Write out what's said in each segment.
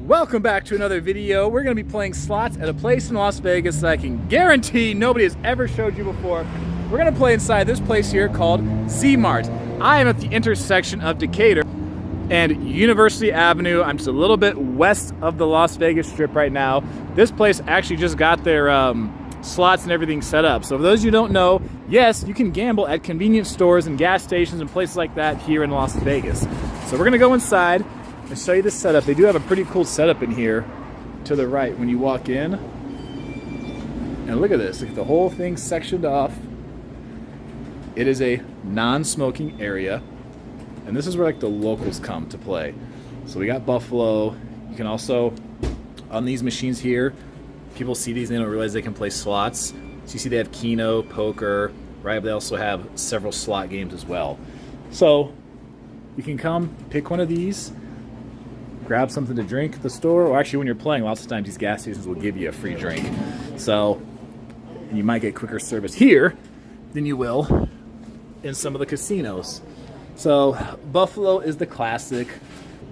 Welcome back to another video. We're going to be playing slots at a place in Las Vegas that I can guarantee nobody has ever showed you before. We're going to play inside this place here called Z-Mart. I am at the intersection of Decatur and University Avenue. I'm just a little bit west of the Las Vegas Strip right now. This place actually just got their slots and everything set up. So for those of you who don't know, yes, you can gamble at convenience stores and gas stations and places like that here in Las Vegas. So we're going to go inside and show you the setup. They do have a pretty cool setup in here to the right when you walk in. And look at this. Look at the whole thing sectioned off. It is a non-smoking area. And this is where like the locals come to play. So we got Buffalo. You can also, on these machines here, people see these and they don't realize they can play slots. So you see they have Keno, poker, right? But they also have several slot games as well. So you can come pick one of these, grab something to drink at the store, or actually when you're playing, lots of times these gas stations will give you a free drink. So you might get quicker service here than you will in some of the casinos. So Buffalo is the classic.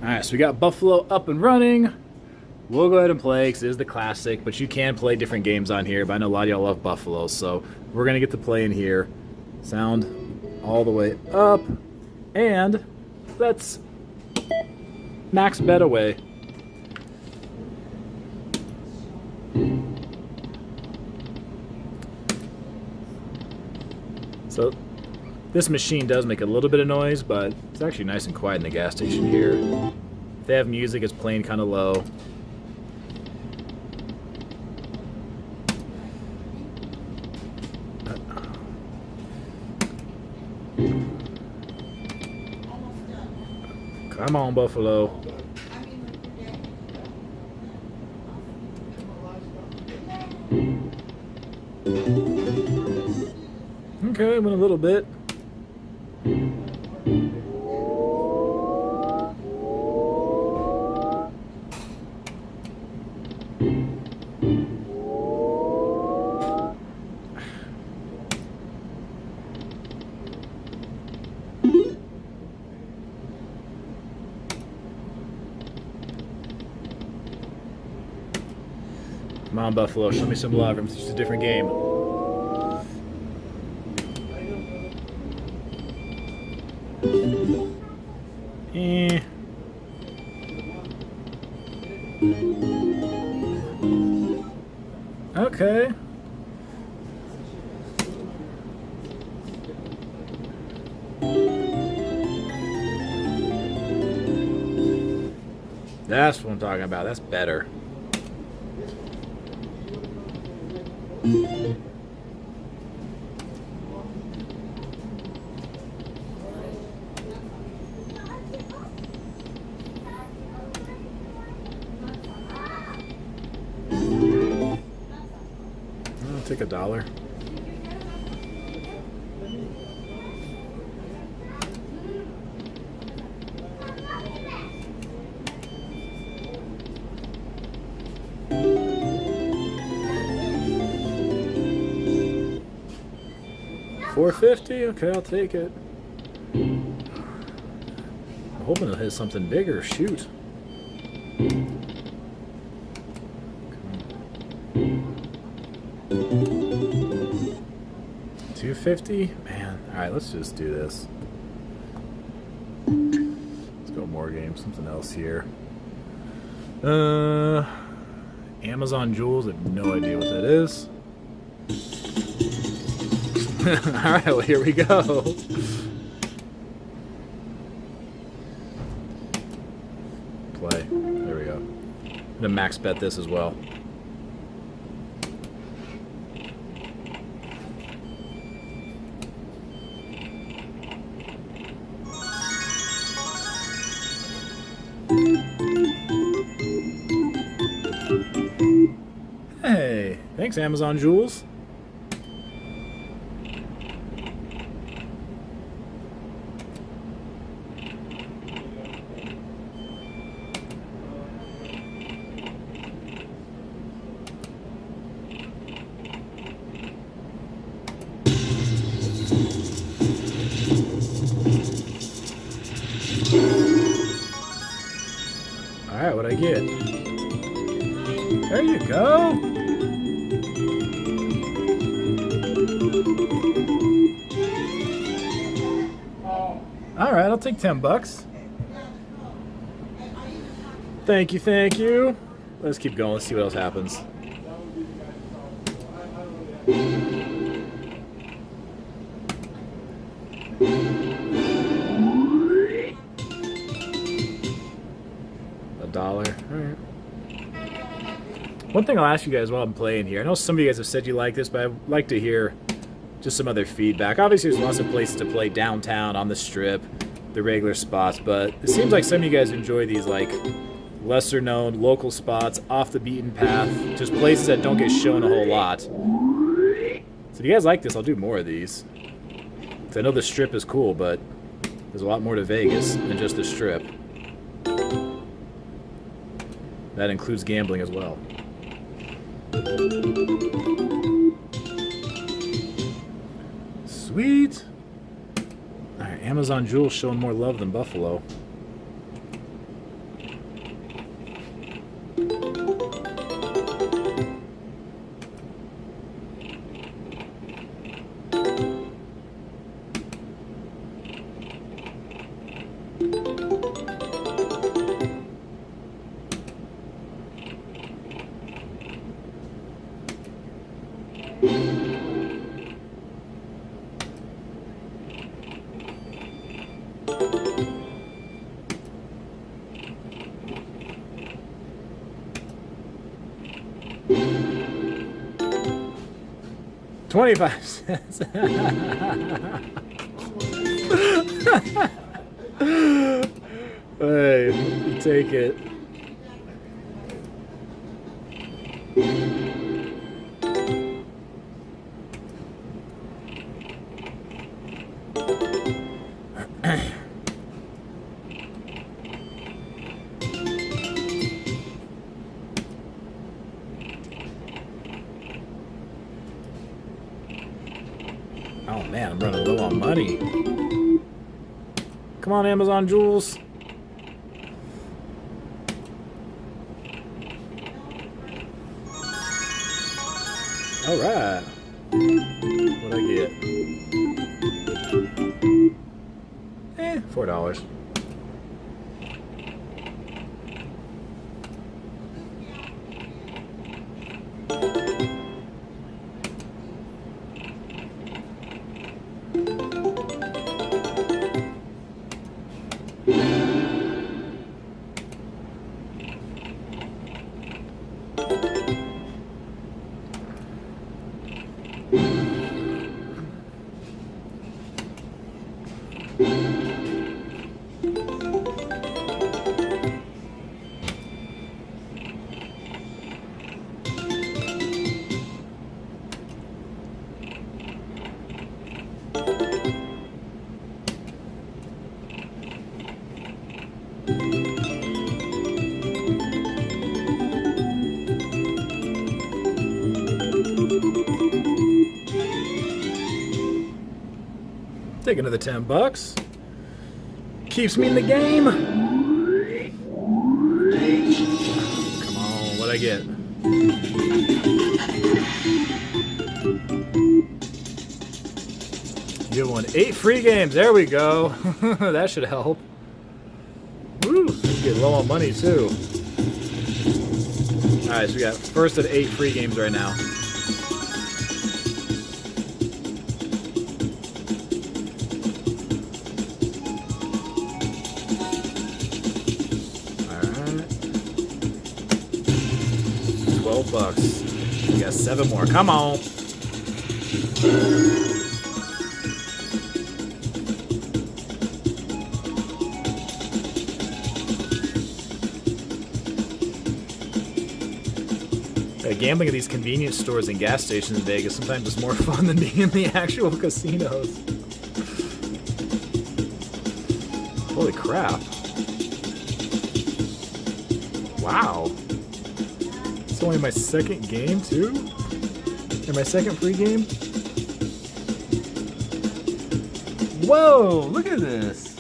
All right, so we got Buffalo up and running. We'll go ahead and play because it is the classic, but you can play different games on here. But I know a lot of y'all love Buffalo, so we're gonna get to play in here. Sound all the way up, and let's max bet away. So this machine does make a little bit of noise, but it's actually nice and quiet in the gas station here. If they have music, it's playing kind of low. Come on, Buffalo. Okay, went a little bit. Come on, Buffalo, show me some love. It's just a different game. Okay. That's what I'm talking about. That's better. I'll take $1. $4.50? Okay, I'll take it. I'm hoping it'll hit something bigger. Shoot. $2.50? Man. Alright, let's just do this. Let's go more games. Something else here. Amazon Jewels. I have no idea what that is. Alright, well, here we go. Play. There we go. I'm gonna max bet this as well. Hey, thanks, Amazon Jewels. What'd I get? There you go. All right, I'll take 10 bucks. Thank you, thank you. Let's keep going. Let's see what else happens. $1. All right. One thing I'll ask you guys while I'm playing here. I know some of you guys have said you like this, but I'd like to hear just some other feedback. Obviously, there's lots of places to play downtown, on the Strip, the regular spots, but it seems like some of you guys enjoy these like lesser known local spots, off the beaten path, just places that don't get shown a whole lot. So if you guys like this, I'll do more of these. Because I know the Strip is cool, but there's a lot more to Vegas than just the Strip. That includes gambling as well. Sweet. All right, Amazon Jewels showing more love than Buffalo. $0.25. Hey, take it. Oh man, I'm running low on money. Come on, Amazon Jewels. All right. What'd I get? $4. Take another 10 bucks. Keeps me in the game. Come on, what'd I get? You won 8 free games. There we go. That should help. Woo, get low on money too. Alright, so we got first of 8 free games right now. Bucks. We got 7 more. Come on. Gambling at these convenience stores and gas stations in Vegas sometimes is more fun than being in the actual casinos. Holy crap. Wow. It's only my second game, too? And my second free game? Whoa, look at this.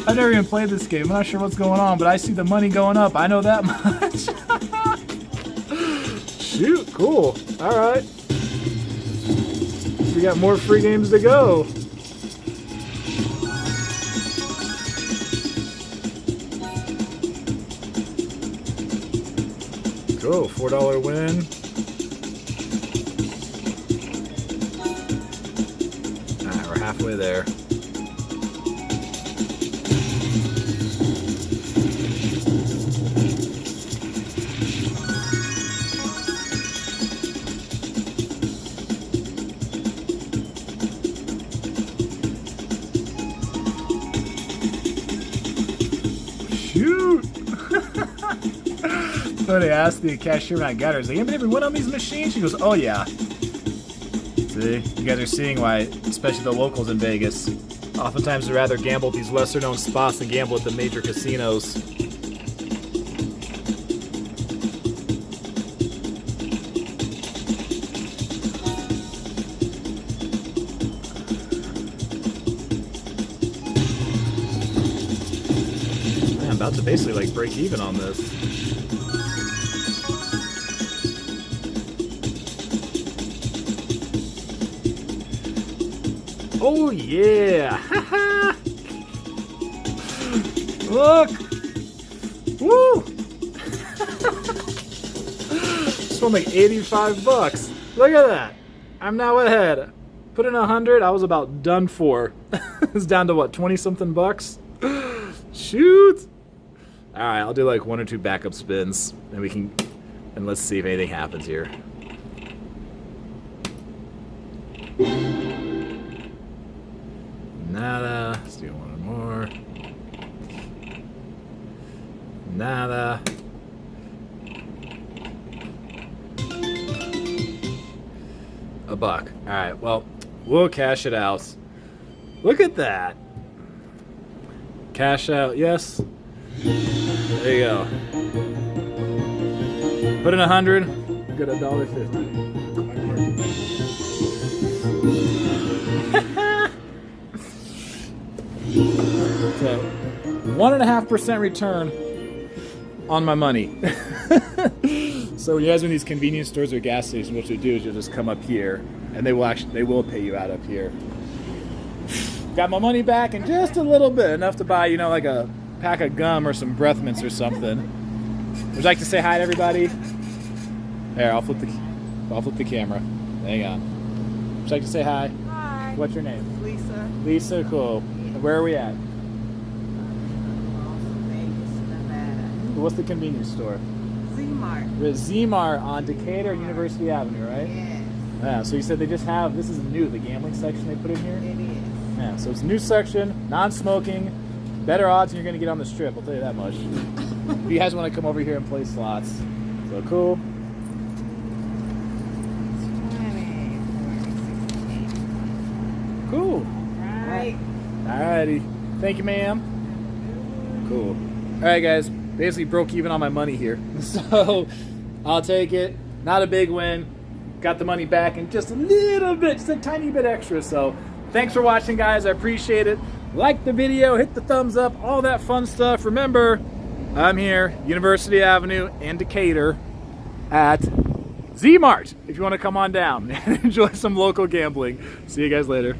I've never even played this game. I'm not sure what's going on, but I see the money going up. I know that much. Shoot, cool. All right. We got more free games to go. Cool, $4 win. All right, we're halfway there. Shoot! So they asked the cashier when I got her, is like, anybody ever win on these machines? She goes, oh yeah. See, you guys are seeing why, especially the locals in Vegas, oftentimes they'd rather gamble at these lesser known spots than gamble at the major casinos. Man, I'm about to basically like break even on this. Oh yeah! Look! Woo! This one like 85 bucks. Look at that! I'm now ahead. Put in 100, I was about done for. It's down to what, 20 something bucks? Shoot! Alright, I'll do like 1 or 2 backup spins and let's see if anything happens here. Nada. Let's do one more. Nada. $1. Alright, well, we'll cash it out. Look at that. Cash out, yes. There you go. Put in 100, get $1.50. So, 1.5% return on my money. So when you guys are in these convenience stores or gas stations, what you do is you'll just come up here, and they will pay you out up here. Got my money back in just a little bit, enough to buy, you know, like a pack of gum or some breath mints or something. Would you like to say hi to everybody? There, I'll flip the camera. Hang on. Would you like to say hi? Hi. What's your name? Lisa. Lisa, cool. Where are we at? Vegas, Nevada. What's the convenience store? Z-Mart. We're at Z-Mart on Decatur and University Avenue, right? Yes, Yeah, so you said they just have, this is new, the gambling section they put in here? it is. Yeah, so it's a new section, non-smoking, better odds than you're going to get on the strip, I'll tell you that much. If you guys want to come over here and play slots. So cool. 20, 40, 60. Cool. Right. Alrighty. Thank you, ma'am. Cool. Alright, guys. Basically broke even on my money here. So, I'll take it. Not a big win. Got the money back and just a little bit, just a tiny bit extra. So, thanks for watching, guys. I appreciate it. Like the video, hit the thumbs up, all that fun stuff. Remember, I'm here, University Avenue in Decatur at Z-Mart if you want to come on down and enjoy some local gambling. See you guys later.